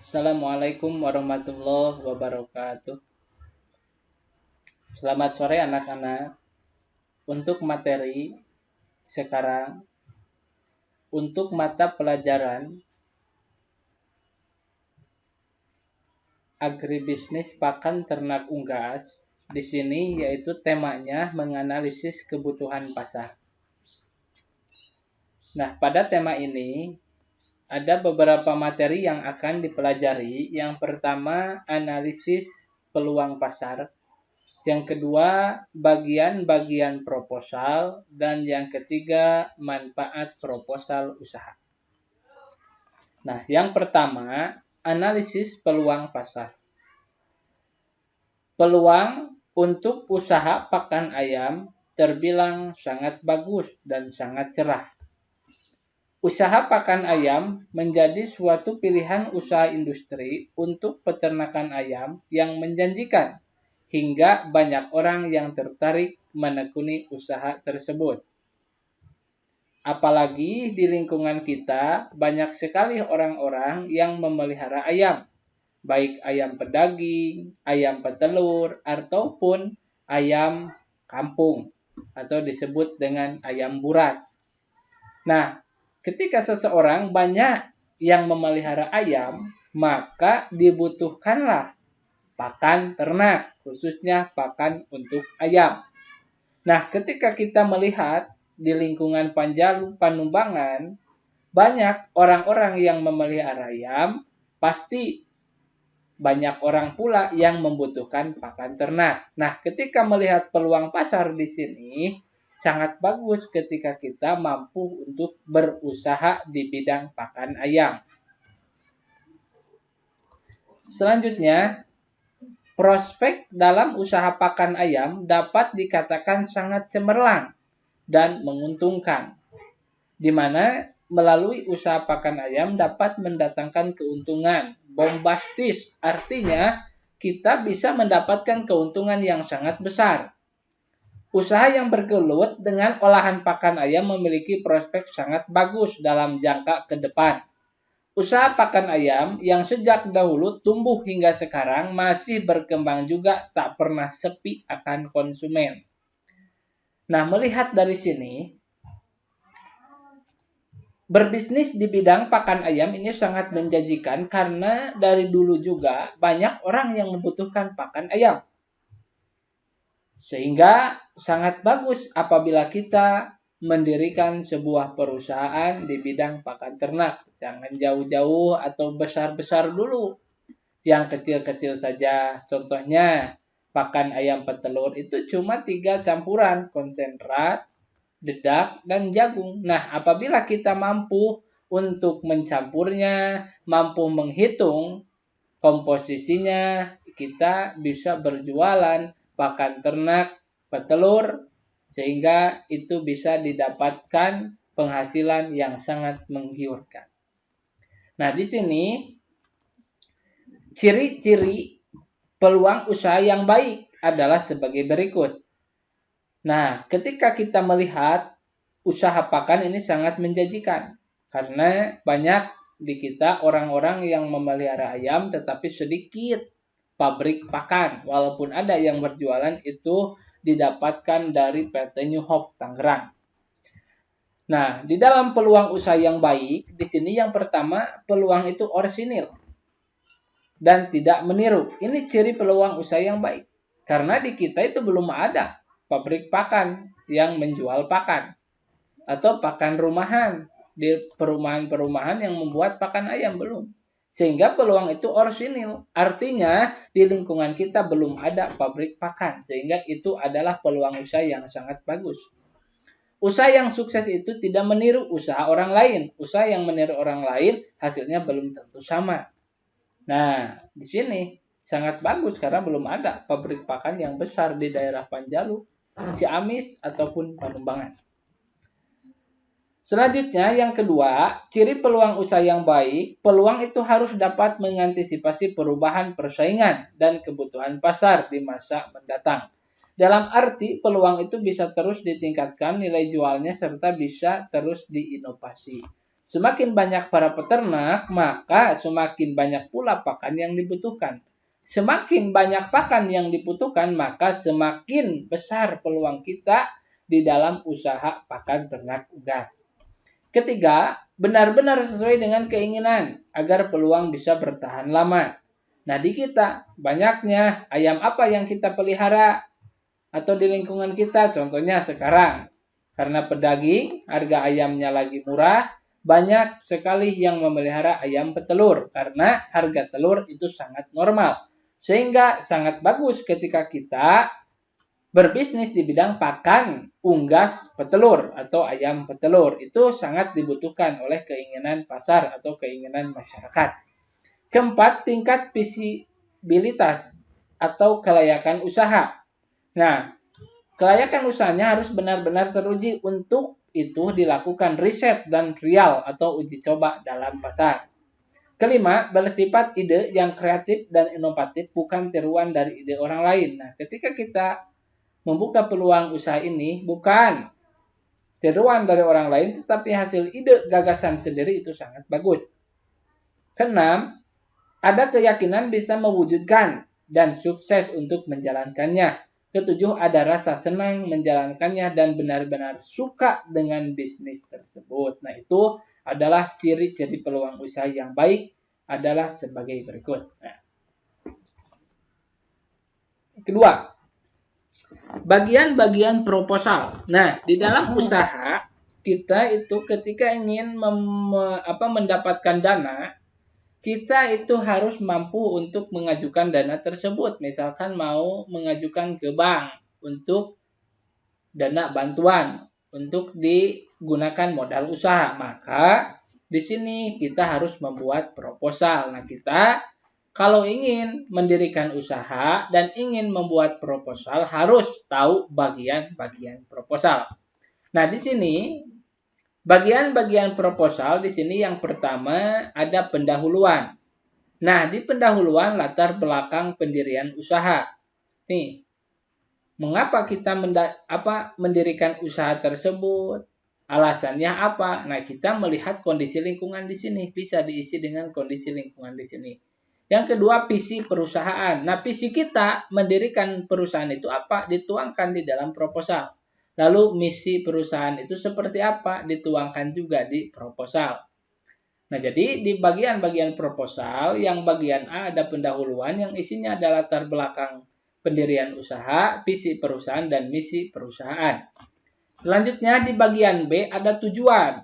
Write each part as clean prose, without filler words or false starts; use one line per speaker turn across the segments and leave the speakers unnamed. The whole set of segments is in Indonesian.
Assalamualaikum warahmatullahi wabarakatuh. Selamat sore anak-anak. Untuk materi sekarang, untuk mata pelajaran agribisnis pakan ternak unggas, di sini yaitu temanya menganalisis kebutuhan pasar. Nah, pada tema ini ada beberapa materi yang akan dipelajari. Yang pertama, analisis peluang pasar. Yang kedua, bagian-bagian proposal. Dan yang ketiga, manfaat proposal usaha. Nah, yang pertama, analisis peluang pasar. Peluang untuk usaha pakan ayam terbilang sangat bagus dan sangat cerah. Usaha pakan ayam menjadi suatu pilihan usaha industri untuk peternakan ayam yang menjanjikan, hingga banyak orang yang tertarik menekuni usaha tersebut. Apalagi di lingkungan kita banyak sekali orang-orang yang memelihara ayam, baik ayam pedaging, ayam petelur, ataupun ayam kampung atau disebut dengan ayam buras. Nah, ketika seseorang banyak yang memelihara ayam, maka dibutuhkanlah pakan ternak, khususnya pakan untuk ayam. Nah, ketika kita melihat di lingkungan Panjalu, Panumbangan, banyak orang-orang yang memelihara ayam, pasti banyak orang pula yang membutuhkan pakan ternak. Nah, ketika melihat peluang pasar di sini, sangat bagus ketika kita mampu untuk berusaha di bidang pakan ayam. Selanjutnya, prospek dalam usaha pakan ayam dapat dikatakan sangat cemerlang dan menguntungkan, di mana melalui usaha pakan ayam dapat mendatangkan keuntungan bombastis, artinya kita bisa mendapatkan keuntungan yang sangat besar. Usaha yang bergelut dengan olahan pakan ayam memiliki prospek sangat bagus dalam jangka ke depan. Usaha pakan ayam yang sejak dahulu tumbuh hingga sekarang masih berkembang juga, tak pernah sepi akan konsumen. Nah, melihat dari sini, berbisnis di bidang pakan ayam ini sangat menjanjikan karena dari dulu juga banyak orang yang membutuhkan pakan ayam. Sehingga sangat bagus apabila kita mendirikan sebuah perusahaan di bidang pakan ternak. Jangan jauh-jauh atau besar-besar dulu. Yang kecil-kecil saja. Contohnya, pakan ayam petelur itu cuma 3 campuran, konsentrat, dedak, dan jagung. Nah, apabila kita mampu untuk mencampurnya, mampu menghitung komposisinya, kita bisa berjualan pakan ternak petelur, sehingga itu bisa didapatkan penghasilan yang sangat menggiurkan. Nah, di sini ciri-ciri peluang usaha yang baik adalah sebagai berikut. Nah, ketika kita melihat usaha pakan ini sangat menjanjikan, karena banyak di kita orang-orang yang memelihara ayam tetapi sedikit pabrik pakan. Walaupun ada yang berjualan, itu didapatkan dari PT New Hope Tangerang. Nah, di dalam peluang usaha yang baik, di sini yang pertama, peluang itu orsinil dan tidak meniru. Ini ciri peluang usaha yang baik. Karena di kita itu belum ada pabrik pakan yang menjual pakan atau pakan rumahan di perumahan-perumahan yang membuat pakan ayam, belum. Sehingga peluang itu orsinil, artinya di lingkungan kita belum ada pabrik pakan, sehingga itu adalah peluang usaha yang sangat bagus. Usaha yang sukses itu tidak meniru usaha orang lain. Usaha yang meniru orang lain hasilnya belum tentu sama. Nah, di sini sangat bagus karena belum ada pabrik pakan yang besar di daerah Panjalu, Ciamis, ataupun Panumbangan. Selanjutnya, yang kedua, ciri peluang usaha yang baik, peluang itu harus dapat mengantisipasi perubahan persaingan dan kebutuhan pasar di masa mendatang. Dalam arti, peluang itu bisa terus ditingkatkan nilai jualnya serta bisa terus diinovasi. Semakin banyak para peternak, maka semakin banyak pula pakan yang dibutuhkan. Semakin banyak pakan yang dibutuhkan, maka semakin besar peluang kita di dalam usaha pakan ternak unggas. Ketiga, benar-benar sesuai dengan keinginan agar peluang bisa bertahan lama. Nah, di kita banyaknya ayam apa yang kita pelihara atau di lingkungan kita, contohnya sekarang karena pedaging, harga ayamnya lagi murah, banyak sekali yang memelihara ayam petelur karena harga telur itu sangat normal. Sehingga sangat bagus ketika kita berbisnis di bidang pakan unggas petelur atau ayam petelur. Itu sangat dibutuhkan oleh keinginan pasar atau keinginan masyarakat. Keempat, tingkat visibilitas atau kelayakan usaha. Nah, kelayakan usahanya harus benar-benar teruji. Untuk itu dilakukan riset dan trial atau uji coba dalam pasar. Kelima, bersifat ide yang kreatif dan inovatif bukan tiruan dari ide orang lain. Nah, ketika kita membuka peluang usaha ini bukan tiruan dari orang lain, tetapi hasil ide gagasan sendiri, itu sangat bagus. Keenam, ada keyakinan bisa mewujudkan dan sukses untuk menjalankannya. Ketujuh, ada rasa senang menjalankannya dan benar-benar suka dengan bisnis tersebut. Nah, itu adalah ciri-ciri peluang usaha yang baik adalah sebagai berikut. Nah, kedua, bagian-bagian proposal. Nah, di dalam usaha kita itu ketika ingin mendapatkan dana, kita itu harus mampu untuk mengajukan dana tersebut. Misalkan mau mengajukan ke bank untuk dana bantuan untuk digunakan modal usaha, maka di sini kita harus membuat proposal. Nah, kita kalau ingin mendirikan usaha dan ingin membuat proposal harus tahu bagian-bagian proposal. Nah, di sini bagian-bagian proposal di sini yang pertama ada pendahuluan. Nah, di pendahuluan latar belakang pendirian usaha. Nih, mengapa kita mendirikan usaha tersebut? Alasannya apa? Nah, kita melihat kondisi lingkungan di sini, bisa diisi dengan kondisi lingkungan di sini. Yang kedua, visi perusahaan. Nah, visi kita mendirikan perusahaan itu apa? Dituangkan di dalam proposal. Lalu misi perusahaan itu seperti apa? Dituangkan juga di proposal. Nah, jadi di bagian-bagian proposal, yang bagian A ada pendahuluan, yang isinya adalah latar belakang pendirian usaha, visi perusahaan, dan misi perusahaan. Selanjutnya di bagian B ada tujuan.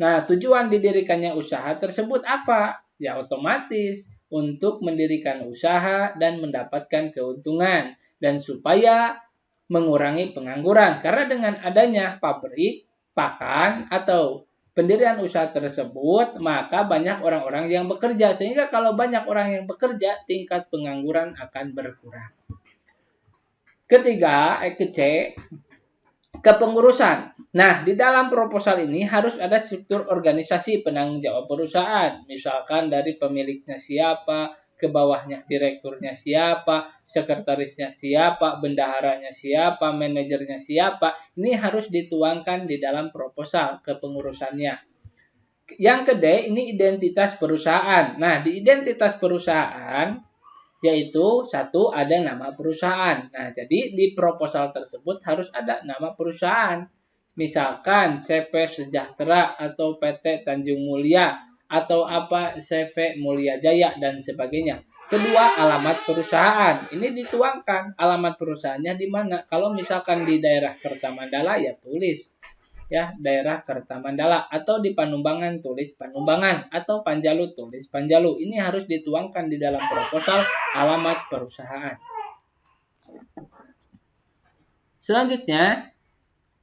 Nah, tujuan didirikannya usaha tersebut apa? Ya, otomatis untuk mendirikan usaha dan mendapatkan keuntungan. Dan supaya mengurangi pengangguran. Karena dengan adanya pabrik, pakan, atau pendirian usaha tersebut, maka banyak orang-orang yang bekerja. Sehingga kalau banyak orang yang bekerja, tingkat pengangguran akan berkurang. Ketiga, C, kepengurusan. Nah, di dalam proposal ini harus ada struktur organisasi penanggung jawab perusahaan. Misalkan dari pemiliknya siapa, ke bawahnya direkturnya siapa, sekretarisnya siapa, bendaharanya siapa, manajernya siapa. Ini harus dituangkan di dalam proposal kepengurusannya. Yang kedua, ini identitas perusahaan. Nah, di identitas perusahaan yaitu satu, ada nama perusahaan. Nah, jadi di proposal tersebut harus ada nama perusahaan. Misalkan CP Sejahtera atau PT Tanjung Mulia atau apa CV Mulia Jaya dan sebagainya. Kedua, alamat perusahaan. Ini dituangkan alamat perusahaannya di mana. Kalau misalkan di daerah Kertamandala ya tulis ya daerah Kertamandala, atau di Panumbangan tulis Panumbangan, atau Panjalu tulis Panjalu. Ini harus dituangkan di dalam proposal alamat perusahaan. Selanjutnya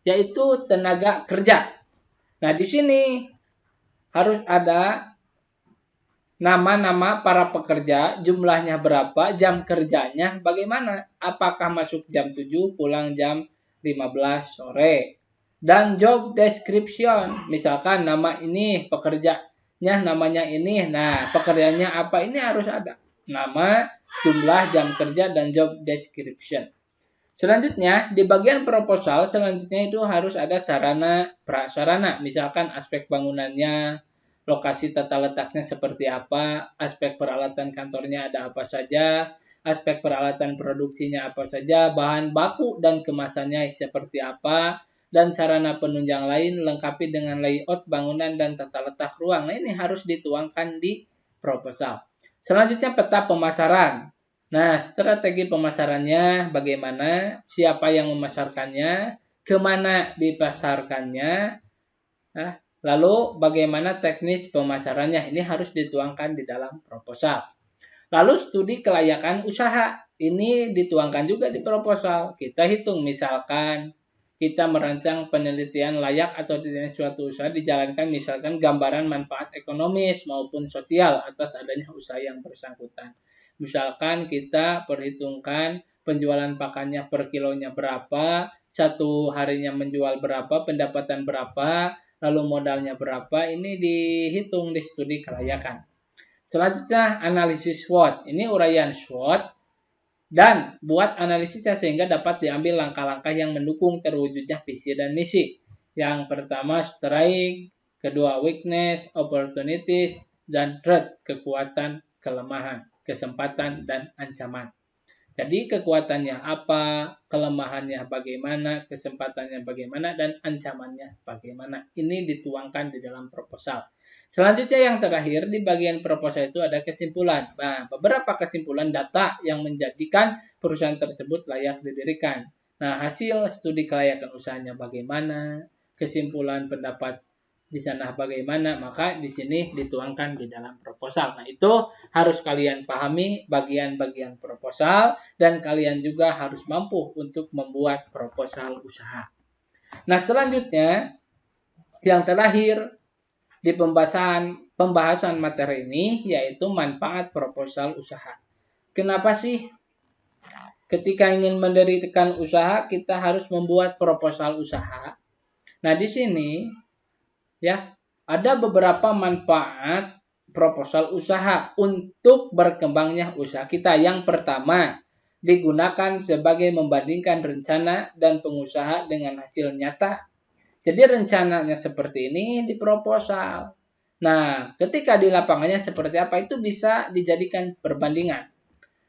yaitu tenaga kerja. Nah, di sini harus ada nama-nama para pekerja, jumlahnya berapa, jam kerjanya bagaimana, apakah masuk jam 7, pulang jam 15 sore. Dan job description, misalkan nama ini pekerjanya namanya ini, nah pekerjaannya apa, ini harus ada nama, jumlah, jam kerja, dan job description. Selanjutnya di bagian proposal selanjutnya itu harus ada sarana prasarana, misalkan aspek bangunannya, lokasi tata letaknya seperti apa, aspek peralatan kantornya ada apa saja, aspek peralatan produksinya apa saja, bahan baku dan kemasannya seperti apa, dan sarana penunjang lain lengkapi dengan layout bangunan dan tata letak ruang. Nah, ini harus dituangkan di proposal. Selanjutnya peta pemasaran. Nah, strategi pemasarannya bagaimana, siapa yang memasarkannya, kemana dipasarkannya, nah, lalu bagaimana teknis pemasarannya, ini harus dituangkan di dalam proposal. Lalu studi kelayakan usaha, ini dituangkan juga di proposal. Kita hitung misalkan kita merancang penelitian layak atau tidaknya suatu usaha dijalankan misalkan gambaran manfaat ekonomis maupun sosial atas adanya usaha yang bersangkutan. Misalkan kita perhitungkan penjualan pakannya per kilonya berapa, satu harinya menjual berapa, pendapatan berapa, lalu modalnya berapa, ini dihitung di studi kelayakan. Selanjutnya analisis SWOT. Ini uraian SWOT dan buat analisisnya sehingga dapat diambil langkah-langkah yang mendukung terwujudnya visi dan misi. Yang pertama strength, kedua weakness, opportunities, dan threat, kekuatan, kelemahan, kesempatan, dan ancaman. Jadi kekuatannya apa, kelemahannya bagaimana, kesempatannya bagaimana, dan ancamannya bagaimana. Ini dituangkan di dalam proposal. Selanjutnya yang terakhir di bagian proposal itu ada kesimpulan. Nah, beberapa kesimpulan data yang menjadikan perusahaan tersebut layak didirikan. Nah, hasil studi kelayakan usahanya bagaimana, kesimpulan pendapat di sana bagaimana, maka di sini dituangkan di dalam proposal. Nah, itu harus kalian pahami bagian-bagian proposal dan kalian juga harus mampu untuk membuat proposal usaha. Nah, selanjutnya yang terakhir di pembahasan materi ini yaitu manfaat proposal usaha. Kenapa sih ketika ingin mendirikan usaha kita harus membuat proposal usaha? Nah, di sini ya ada beberapa manfaat proposal usaha untuk berkembangnya usaha kita. Yang pertama, digunakan sebagai membandingkan rencana dan pengusaha dengan hasil nyata. Jadi rencananya seperti ini di proposal. Nah, ketika di lapangannya seperti apa itu bisa dijadikan perbandingan.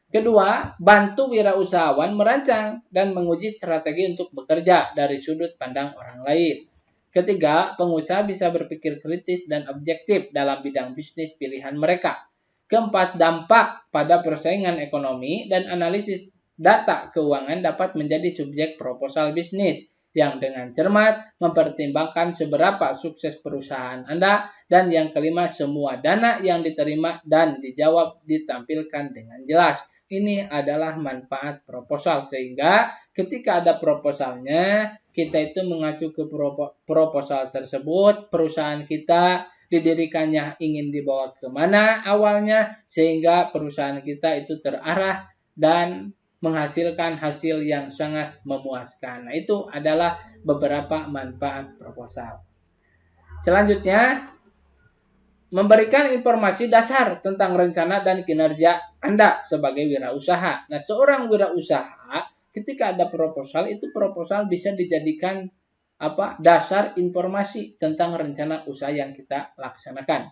Kedua, bantu wirausahawan merancang dan menguji strategi untuk bekerja dari sudut pandang orang lain. Ketiga, pengusaha bisa berpikir kritis dan objektif dalam bidang bisnis pilihan mereka. Keempat, dampak pada persaingan ekonomi dan analisis data keuangan dapat menjadi subjek proposal bisnis yang dengan cermat mempertimbangkan seberapa sukses perusahaan Anda, dan yang kelima, semua dana yang diterima dan dijawab ditampilkan dengan jelas. Ini adalah manfaat proposal, sehingga ketika ada proposalnya, kita itu mengacu ke proposal tersebut, perusahaan kita didirikannya ingin dibawa kemana awalnya, sehingga perusahaan kita itu terarah dan menghasilkan hasil yang sangat memuaskan. Nah, itu adalah beberapa manfaat proposal. Selanjutnya, memberikan informasi dasar tentang rencana dan kinerja Anda sebagai wirausaha. Nah, seorang wirausaha ketika ada proposal, itu proposal bisa dijadikan dasar informasi tentang rencana usaha yang kita laksanakan.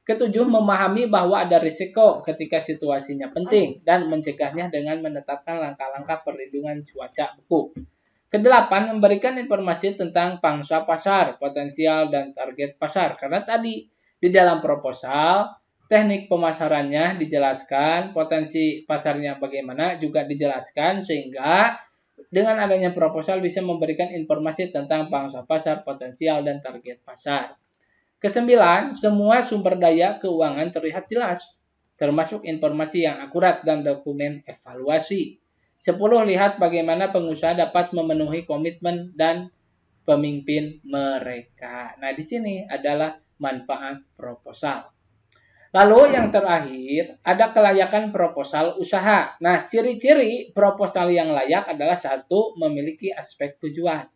Ketujuh, memahami bahwa ada risiko ketika situasinya penting dan mencegahnya dengan menetapkan langkah-langkah perlindungan cuaca beku. Kedelapan, memberikan informasi tentang pangsa pasar, potensial, dan target pasar. Karena tadi di dalam proposal, teknik pemasarannya dijelaskan, potensi pasarnya bagaimana juga dijelaskan, sehingga dengan adanya proposal bisa memberikan informasi tentang pangsa pasar, potensial, dan target pasar. Kesembilan, semua sumber daya keuangan terlihat jelas, termasuk informasi yang akurat dan dokumen evaluasi. 10, lihat bagaimana pengusaha dapat memenuhi komitmen dan pemimpin mereka. Nah, di sini adalah manfaat proposal. Lalu yang terakhir, ada kelayakan proposal usaha. Nah, ciri-ciri proposal yang layak adalah satu, memiliki aspek tujuan.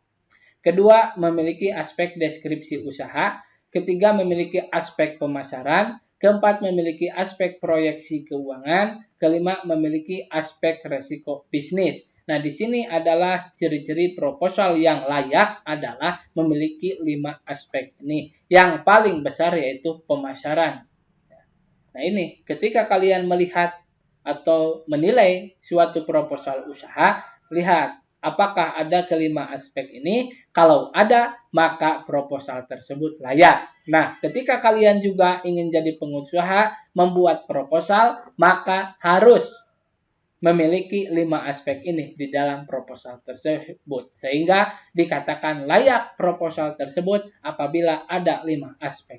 Kedua, memiliki aspek deskripsi usaha. Ketiga, memiliki aspek pemasaran. Keempat, memiliki aspek proyeksi keuangan. Kelima, memiliki aspek resiko bisnis. Nah, di sini adalah ciri-ciri proposal yang layak adalah memiliki 5 aspek ini. Yang paling besar yaitu pemasaran. Nah, ini ketika kalian melihat atau menilai suatu proposal usaha, lihat apakah ada kelima aspek ini. Kalau ada, maka proposal tersebut layak. Nah, ketika kalian juga ingin jadi pengusaha, membuat proposal, maka harus memiliki 5 aspek ini di dalam proposal tersebut. Sehingga dikatakan layak proposal tersebut apabila ada 5 aspek.